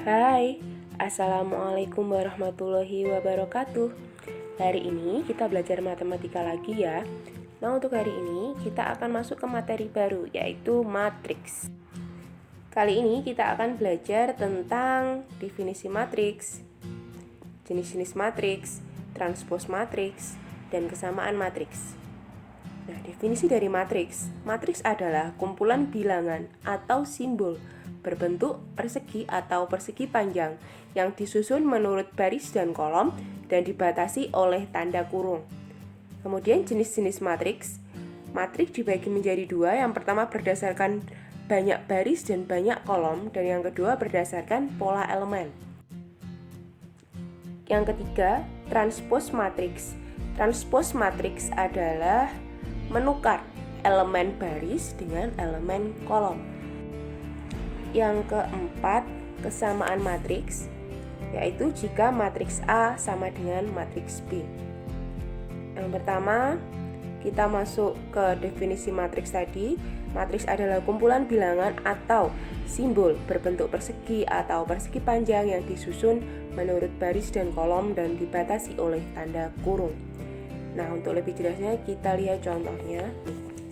Hai, Assalamualaikum warahmatullahi wabarakatuh. Hari ini kita belajar matematika lagi ya. Nah, untuk hari ini kita akan masuk ke materi baru, yaitu matriks. Kali ini kita akan belajar tentang definisi matriks, jenis-jenis matriks, transpos matriks, dan kesamaan matriks. Nah, definisi dari matriks. Matriks adalah kumpulan bilangan atau simbol berbentuk persegi atau persegi panjang yang disusun menurut baris dan kolom dan dibatasi oleh tanda kurung. Kemudian jenis-jenis matriks. Matriks dibagi menjadi dua. Yang pertama berdasarkan banyak baris dan banyak kolom, dan yang kedua berdasarkan pola elemen. Yang ketiga, transpos matriks. Transpos matriks adalah menukar elemen baris dengan elemen kolom. Yang keempat, kesamaan matriks, yaitu jika matriks A sama dengan matriks B. Yang pertama, kita masuk ke definisi matriks tadi. Matriks adalah kumpulan bilangan atau simbol berbentuk persegi atau persegi panjang yang disusun menurut baris dan kolom dan dibatasi oleh tanda kurung. Nah, untuk lebih jelasnya kita lihat contohnya.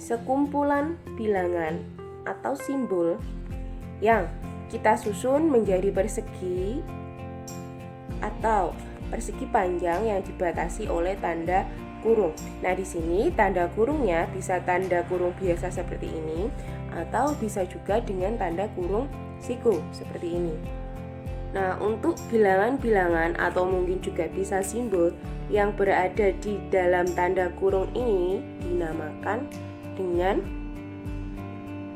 Sekumpulan bilangan atau simbol yang kita susun menjadi persegi atau persegi panjang yang dibatasi oleh tanda kurung. Nah, di sini tanda kurungnya bisa tanda kurung biasa seperti ini atau bisa juga dengan tanda kurung siku seperti ini. Nah, untuk bilangan-bilangan atau mungkin juga bisa simbol yang berada di dalam tanda kurung ini dinamakan dengan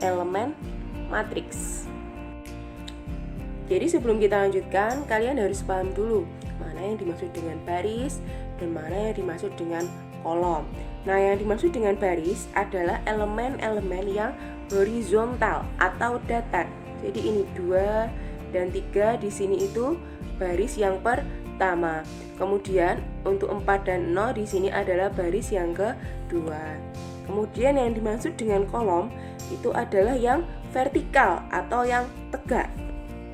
elemen matriks. Jadi sebelum kita lanjutkan, kalian harus paham dulu mana yang dimaksud dengan baris dan mana yang dimaksud dengan kolom. Nah, yang dimaksud dengan baris adalah elemen-elemen yang horizontal atau datar. Jadi ini 2 dan 3, di sini itu baris yang pertama. Kemudian untuk 4 dan 0 di sini adalah baris yang kedua. Kemudian yang dimaksud dengan kolom itu adalah yang vertikal atau yang tegak.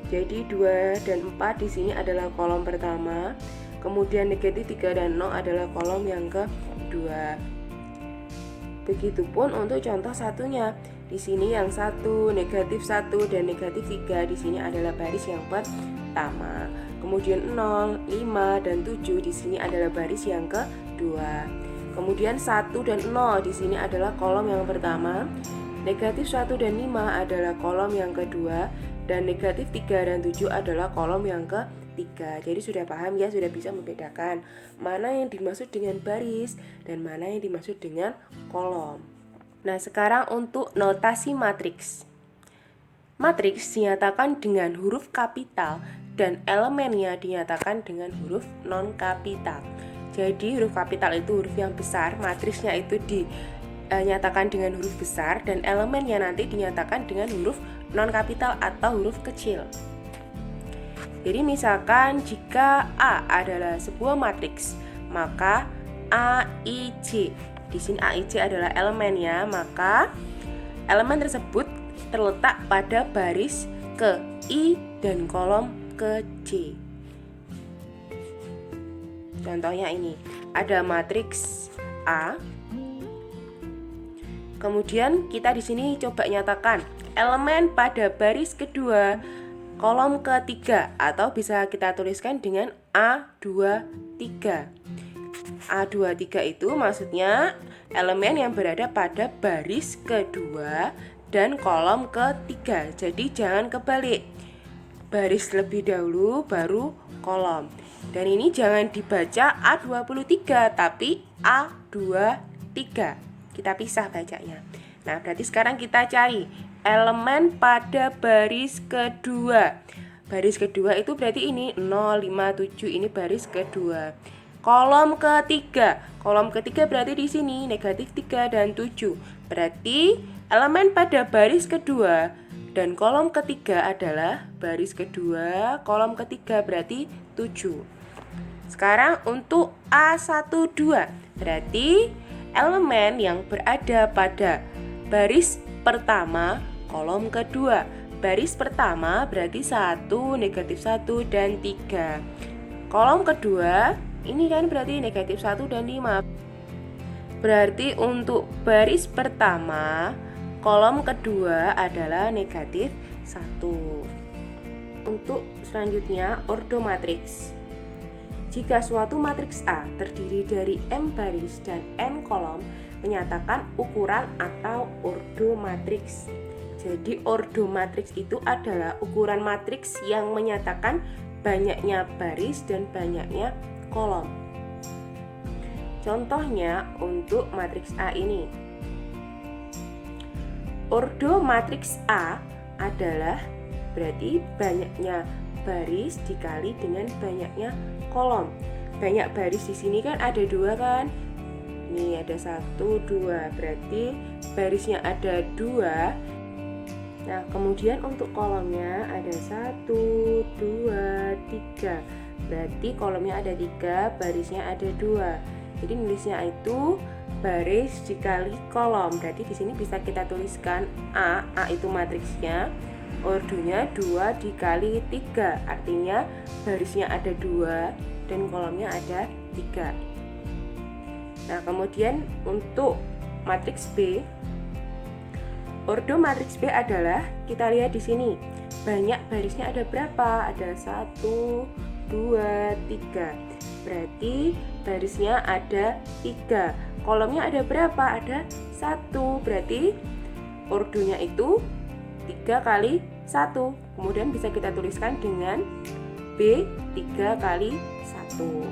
Jadi 2 dan 4 di sini adalah kolom pertama. Kemudian negatif 3 dan 0 adalah kolom yang kedua. Begitupun untuk contoh satunya. Di sini yang 1, negatif 1 dan negatif 3 di sini adalah baris yang pertama. Kemudian 0, 5 dan 7 di sini adalah baris yang kedua. Kemudian 1 dan 0 di sini adalah kolom yang pertama. Negatif 1 dan 5 adalah kolom yang kedua. Dan negatif 3 dan 7 adalah kolom yang ketiga. Jadi sudah paham ya, sudah bisa membedakan mana yang dimaksud dengan baris dan mana yang dimaksud dengan kolom. Nah, sekarang untuk notasi matriks. Matriks dinyatakan dengan huruf kapital dan elemennya dinyatakan dengan huruf non-kapital. Jadi huruf kapital itu huruf yang besar, matriksnya itu dinyatakan dengan huruf besar, dan elemennya nanti dinyatakan dengan huruf non-kapital atau huruf kecil. Jadi misalkan jika A adalah sebuah matriks, maka A, I, J. Di sini A, I, J adalah elemennya, maka elemen tersebut terletak pada baris ke I dan kolom ke J. Contohnya ini, ada matriks A. Kemudian kita di sini coba nyatakan elemen pada baris kedua kolom ketiga, atau bisa kita tuliskan dengan A23. A23 itu maksudnya elemen yang berada pada baris kedua dan kolom ketiga. Jadi jangan kebalik, baris lebih dahulu baru kolom. Dan ini jangan dibaca A23 tapi A23. Kita pisah bacanya. Nah, berarti sekarang kita cari elemen pada baris kedua. Baris kedua itu berarti ini 0, 5, 7, ini baris kedua. Kolom ketiga. Kolom ketiga berarti di sini negatif 3 dan 7. Berarti elemen pada baris kedua dan kolom ketiga adalah baris kedua, kolom ketiga berarti 7. Sekarang untuk A12 berarti elemen yang berada pada baris pertama kolom kedua. baris pertama berarti 1, negatif 1, dan 3. Kolom kedua, ini kan berarti negatif 1 dan 5. Berarti untuk baris pertama, kolom kedua adalah negatif 1. Untuk selanjutnya, ordo matriks. Jika suatu matriks A terdiri dari M baris dan N kolom, menyatakan ukuran atau ordo matriks. Jadi ordo matriks itu adalah ukuran matriks yang menyatakan banyaknya baris dan banyaknya kolom. Contohnya untuk matriks A ini. Ordo matriks A adalah berarti banyaknya baris dikali dengan banyaknya kolom. Banyak baris di sini kan ada 2 kan? Ini ada 1, 2, berarti barisnya ada 2. Nah, kemudian untuk kolomnya ada 1, 2, 3. Berarti kolomnya ada 3, barisnya ada 2. Jadi nulisnya itu baris dikali kolom. Berarti di sini bisa kita tuliskan A itu matriksnya. Ordonya 2 dikali 3, artinya barisnya ada 2 dan kolomnya ada 3. Nah, kemudian untuk matriks B, ordo matriks B adalah, kita lihat di sini, banyak barisnya ada berapa? Ada 1, 2, 3. Berarti barisnya ada 3. Kolomnya ada berapa? Ada 1. Berarti ordonya itu 3 kali 1. Kemudian bisa kita tuliskan dengan B 3 kali 1.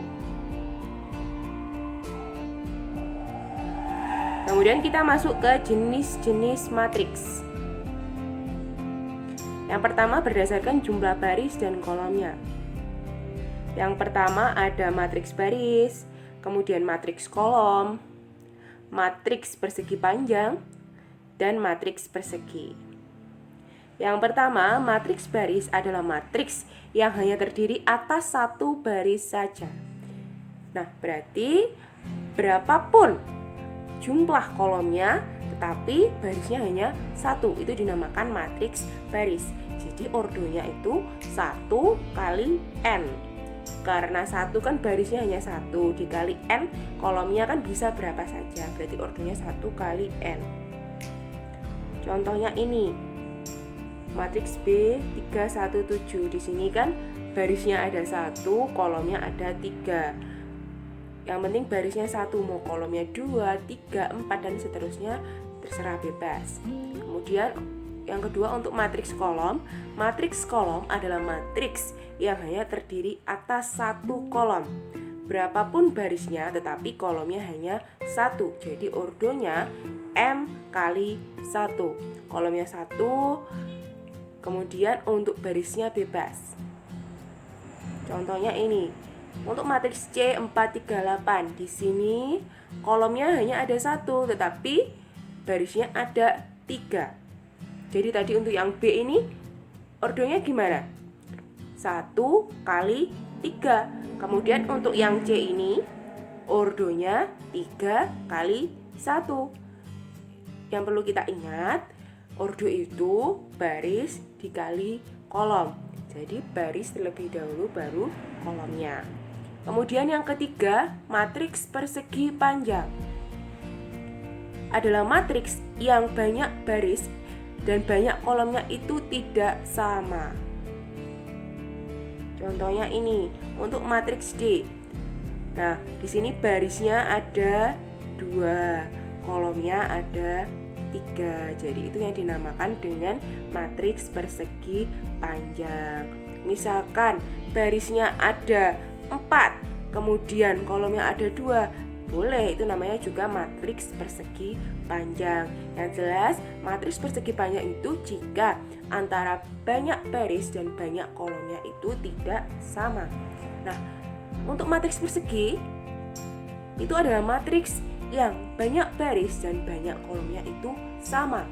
Kemudian kita masuk ke jenis-jenis matriks. Yang pertama berdasarkan jumlah baris dan kolomnya. Yang pertama ada matriks baris, kemudian matriks kolom, matriks persegi panjang, dan matriks persegi. Yang pertama, matriks baris adalah matriks yang hanya terdiri atas 1 baris saja. Nah, berarti berapapun jumlah kolomnya, tetapi barisnya hanya 1, itu dinamakan matriks baris. Jadi ordonya itu 1 kali N. Karena 1 kan barisnya hanya 1, dikali N, kolomnya kan bisa berapa saja. Berarti ordonya 1 kali N. Contohnya ini, matriks B 3, 1, 7. Di sini kan barisnya ada 1, kolomnya ada 3. Yang penting barisnya 1, mau kolomnya 2, 3, 4, dan seterusnya terserah bebas. Kemudian yang kedua untuk matriks kolom. Matriks kolom adalah matriks yang hanya terdiri atas 1 kolom. Berapapun barisnya tetapi kolomnya hanya 1. Jadi ordonya M kali 1. Kolomnya 1. Kemudian untuk barisnya bebas. Contohnya ini. Untuk matriks C 4, 3, 8. Di sini kolomnya hanya ada 1 tetapi barisnya ada 3. Jadi tadi untuk yang B ini ordonya gimana? 1 kali 3. Kemudian untuk yang C ini ordonya 3 kali 1. Yang perlu kita ingat, ordo itu baris dikali kolom. Jadi baris terlebih dahulu baru kolomnya. Kemudian yang ketiga, matriks persegi panjang adalah matriks yang banyak baris dan banyak kolomnya itu tidak sama. Contohnya ini untuk matriks D. Nah, di sini barisnya ada 2, kolomnya ada 3. Jadi itu yang dinamakan dengan matriks persegi panjang. Misalkan barisnya ada 4, kemudian kolomnya ada 2, boleh, itu namanya juga matriks persegi panjang. Yang jelas, matriks persegi panjang itu jika antara banyak baris dan banyak kolomnya itu tidak sama. Nah, untuk matriks persegi itu adalah matriks yang banyak baris dan banyak kolomnya itu sama.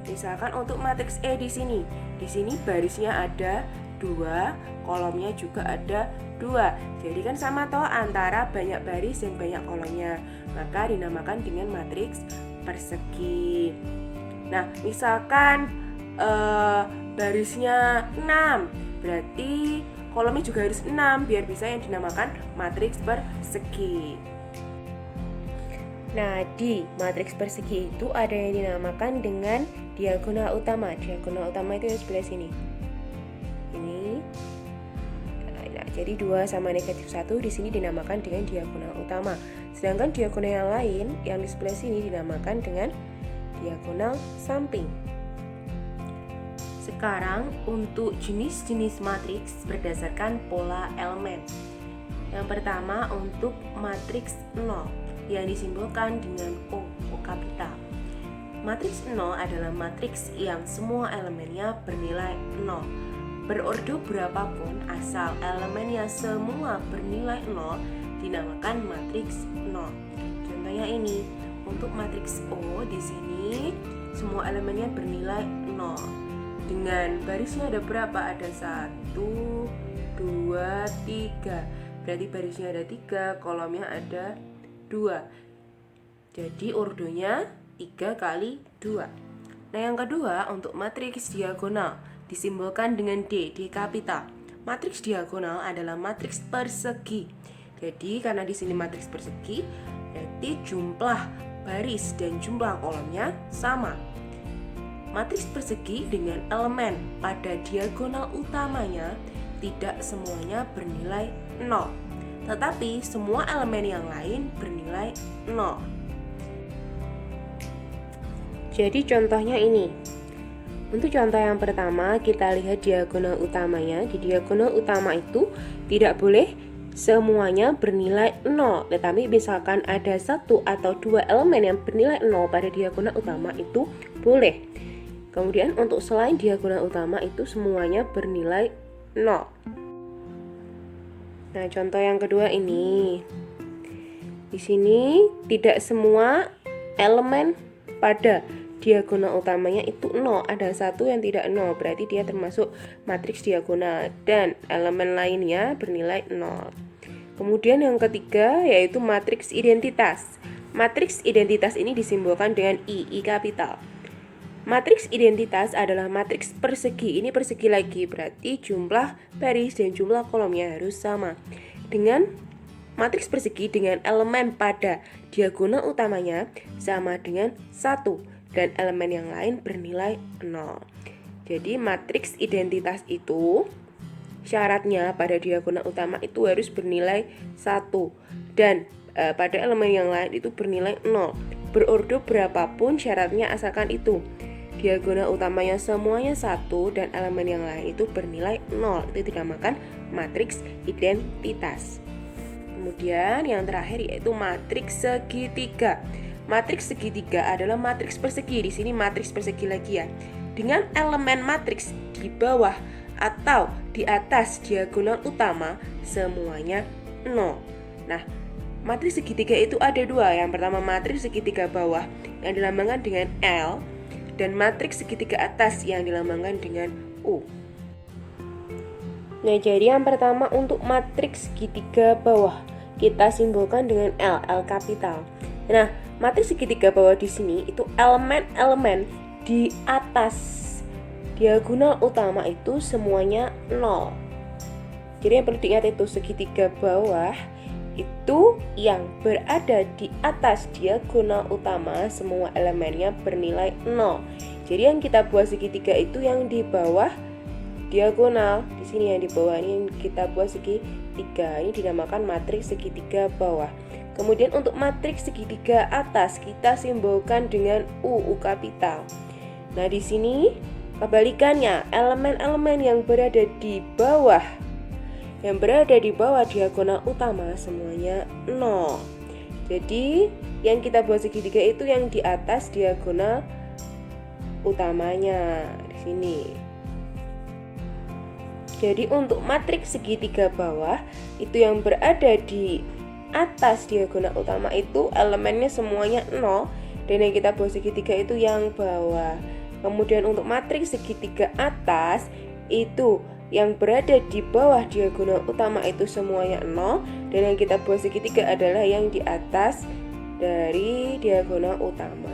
Misalkan untuk matriks E di sini barisnya ada 2, kolomnya juga ada 2. Jadi kan sama toh antara banyak baris dan banyak kolomnya. Maka dinamakan dengan matriks persegi. Nah, misalkan barisnya 6, berarti kolomnya juga harus 6 biar bisa yang dinamakan matriks persegi. Nah, di matriks persegi itu ada yang dinamakan dengan diagonal utama. Diagonal utama itu di sebelah sini. Ini. Nah, jadi 2 sama negatif 1 di sini dinamakan dengan diagonal utama. Sedangkan diagonal yang lain yang di sebelah sini dinamakan dengan diagonal samping. Sekarang untuk jenis-jenis matriks berdasarkan pola elemen. Yang pertama untuk matriks 0 yang disimbolkan dengan O kapital. Matriks 0 adalah matriks yang semua elemennya bernilai 0. Berordo berapapun asal elemennya semua bernilai 0 dinamakan matriks 0. Contohnya ini, untuk matriks O di sini semua elemennya bernilai 0. Dengan barisnya ada berapa? Ada 1, 2, 3. Berarti barisnya ada 3, kolomnya ada 2. Jadi ordonya 3 kali 2. Nah, yang kedua untuk matriks diagonal disimbolkan dengan D kapital. Matriks diagonal adalah matriks persegi. Jadi karena di sini matriks persegi, berarti jumlah baris dan jumlah kolomnya sama. Matriks persegi dengan elemen pada diagonal utamanya tidak semuanya bernilai 0, tetapi semua elemen yang lain bernilai 0. Jadi contohnya ini. Untuk contoh yang pertama, kita lihat diagonal utamanya. Di diagonal utama itu tidak boleh semuanya bernilai 0, tetapi misalkan ada 1 atau 2 elemen yang bernilai 0 pada diagonal utama itu boleh. Kemudian untuk selain diagonal utama itu semuanya bernilai 0. Nah, contoh yang kedua ini. Di sini tidak semua elemen pada diagonal utamanya itu 0. Ada 1 yang tidak 0, berarti dia termasuk matriks diagonal dan elemen lainnya bernilai 0. Kemudian yang ketiga yaitu matriks identitas. Matriks identitas ini disimbolkan dengan I kapital. Matriks identitas adalah matriks persegi. Ini persegi lagi, berarti jumlah baris dan jumlah kolomnya harus sama. Dengan matriks persegi dengan elemen pada diagonal utamanya sama dengan 1 dan elemen yang lain bernilai 0. Jadi matriks identitas itu syaratnya pada diagonal utama itu harus bernilai 1 dan pada elemen yang lain itu bernilai 0. Berordo berapapun syaratnya asalkan itu diagonal utamanya semuanya 1 dan elemen yang lain itu bernilai 0. Itu dinamakan matriks identitas. Kemudian yang terakhir yaitu matriks segitiga. Matriks segitiga adalah matriks persegi. Di sini matriks persegi lagi ya. Dengan elemen matriks di bawah atau di atas diagonal utama semuanya 0. Nah, matriks segitiga itu ada 2. Yang pertama matriks segitiga bawah yang dilambangkan dengan L dan matriks segitiga atas yang dilambangkan dengan U. Nah, jadi yang pertama untuk matriks segitiga bawah kita simbolkan dengan L kapital. Nah, matriks segitiga bawah di sini itu elemen-elemen di atas diagonal utama itu semuanya 0. Jadi yang perlu diingat itu segitiga bawah itu yang berada di atas diagonal utama semua elemennya bernilai 0. Jadi yang kita buat segitiga itu yang di bawah diagonal. Di sini yang di bawah ini yang kita buat segitiga. Ini dinamakan matriks segitiga bawah. Kemudian untuk matriks segitiga atas kita simbolkan dengan U kapital. Nah, di sini kebalikannya, elemen-elemen yang berada di bawah diagonal utama semuanya 0. Jadi yang kita buat segitiga itu yang di atas diagonal utamanya di sini. Jadi untuk matriks segitiga bawah itu yang berada di atas diagonal utama itu elemennya semuanya 0 dan yang kita buat segitiga itu yang bawah. Kemudian untuk matriks segitiga atas itu yang berada di bawah diagonal utama itu semuanya 0 dan yang kita buat segitiga adalah yang di atas dari diagonal utama.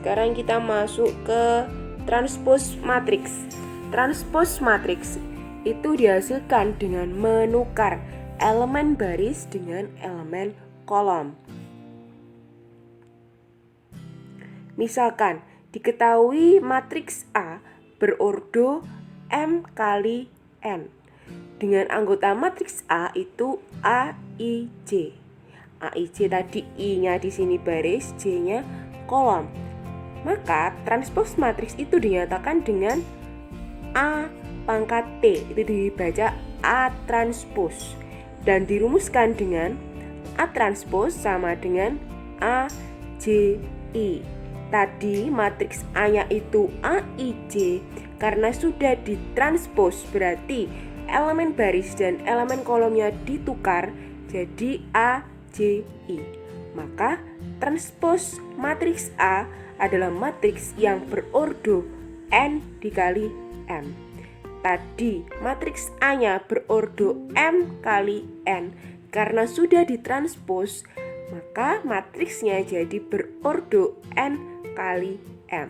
Sekarang kita masuk ke transpose matriks. Transpose matriks itu dihasilkan dengan menukar elemen baris dengan elemen kolom. Misalkan, diketahui matriks A berordo M kali N. Dengan anggota matriks A itu A, I, J. A, I, J tadi I-nya di sini baris, J-nya kolom. Maka transpose matriks itu dinyatakan dengan A pangkat T, itu dibaca A transpose, dan dirumuskan dengan A transpose sama dengan A J I. Tadi matriks A-nya itu A I J, karena sudah ditranspose berarti elemen baris dan elemen kolomnya ditukar jadi A J I. Maka transpose matriks A adalah matriks yang berordo N dikali M. Tadi matriks A-nya berordo M kali N. Karena sudah ditranspose, maka matriksnya jadi berordo N kali M.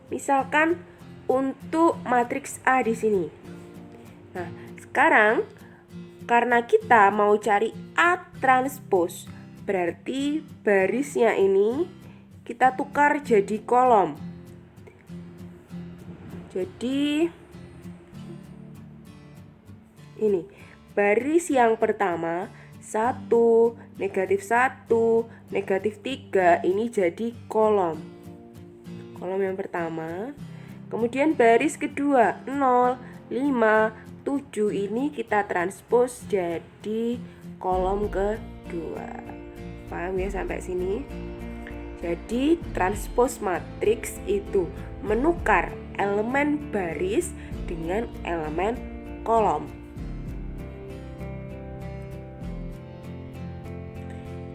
Misalkan untuk matriks A di sini. Nah, sekarang karena kita mau cari A transpose, berarti barisnya ini kita tukar jadi kolom. Jadi ini baris yang pertama 1, negatif 1, negatif 3 ini jadi kolom. Kolom yang pertama. Kemudian baris kedua 0, 5, 7 ini kita transpose jadi kolom kedua. Paham ya sampai sini? Jadi transpose matriks itu menukar elemen baris dengan elemen kolom.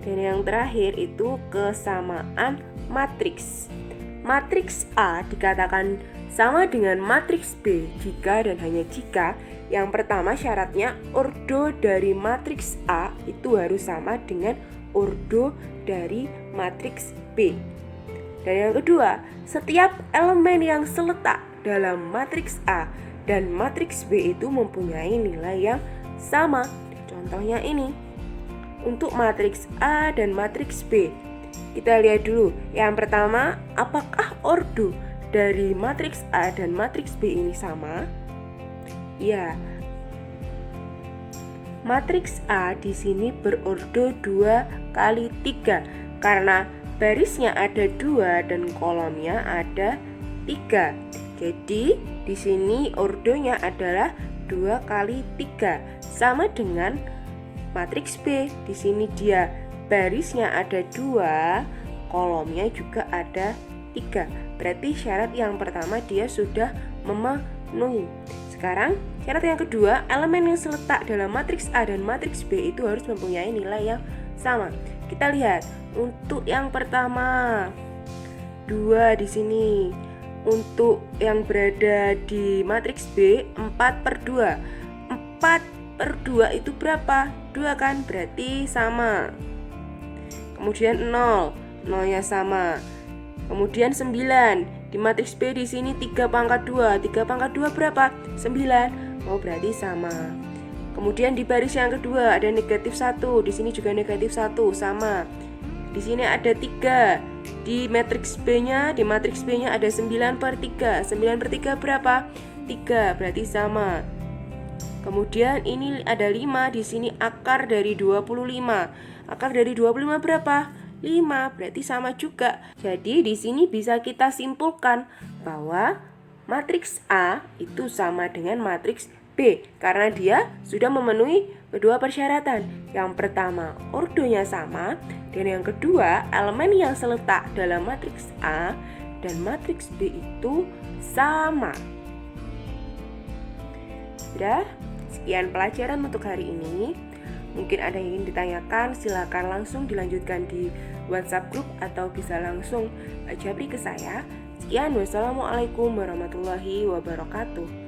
Dan yang terakhir itu kesamaan matriks. Matriks A dikatakan sama dengan matriks B jika dan hanya jika yang pertama syaratnya ordo dari matriks A itu harus sama dengan ordo dari matriks B. Dan yang kedua, setiap elemen yang seletak dalam matriks A dan matriks B itu mempunyai nilai yang sama. Contohnya ini. Untuk matriks A dan matriks B, kita lihat dulu. Yang pertama, apakah ordo dari matriks A dan matriks B ini sama? Ya. Matriks A di sini berordo 2 kali 3 karena barisnya ada 2 dan kolomnya ada 3. Jadi di sini ordonya adalah 2 kali 3 sama dengan matriks B. Di sini dia barisnya ada 2, kolomnya juga ada 3. Berarti syarat yang pertama dia sudah memenuhi. Sekarang syarat yang kedua, elemen yang seletak dalam matriks A dan matriks B itu harus mempunyai nilai yang sama. Kita lihat untuk yang pertama 2 di sini. Untuk yang berada di matriks B 4/2. 4/2 itu berapa? 2 kan? Berarti sama. Kemudian 0, 0-nya sama. Kemudian 9. Di matriks B di sini 3/2. 3/2 berapa? 9. Oh, berarti sama. Kemudian di baris yang kedua ada negatif 1. Di sini juga negatif 1, sama. Di sini ada 3. Di matriks B-nya ada 9/3. 9/3 berapa? 3, berarti sama. Kemudian ini ada 5, di sini akar dari 25. Akar dari 25 berapa? 5, berarti sama juga. Jadi di sini bisa kita simpulkan bahwa matriks A itu sama dengan matriks B karena dia sudah memenuhi kedua persyaratan. Yang pertama, ordonya sama, dan yang kedua, elemen yang seletak dalam matriks A dan matriks B itu sama. Sudah? Sekian pelajaran untuk hari ini. Mungkin ada yang ingin ditanyakan, silakan langsung dilanjutkan di WhatsApp group atau bisa langsung japri ke saya. Sekian, wassalamualaikum warahmatullahi wabarakatuh.